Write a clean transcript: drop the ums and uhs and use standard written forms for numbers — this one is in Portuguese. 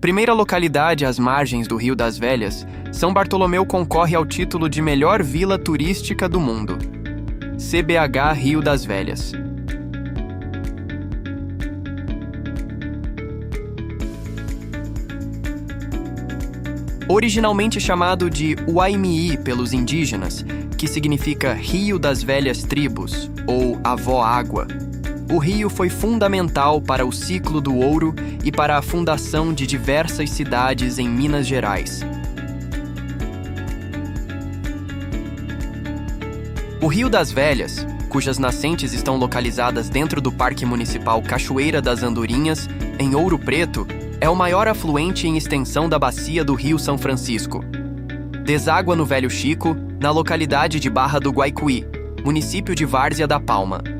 Primeira localidade às margens do Rio das Velhas, São Bartolomeu concorre ao título de melhor vila turística do mundo. CBH Rio das Velhas. Originalmente chamado de Uaimii pelos indígenas, que significa Rio das Velhas Tribos, ou Avó Água, o rio foi fundamental para o ciclo do ouro e para a fundação de diversas cidades em Minas Gerais. O Rio das Velhas, cujas nascentes estão localizadas dentro do Parque Municipal Cachoeira das Andorinhas, em Ouro Preto, é o maior afluente em extensão da bacia do Rio São Francisco. Deságua no Velho Chico, na localidade de Barra do Guaicuí, município de Várzea da Palma.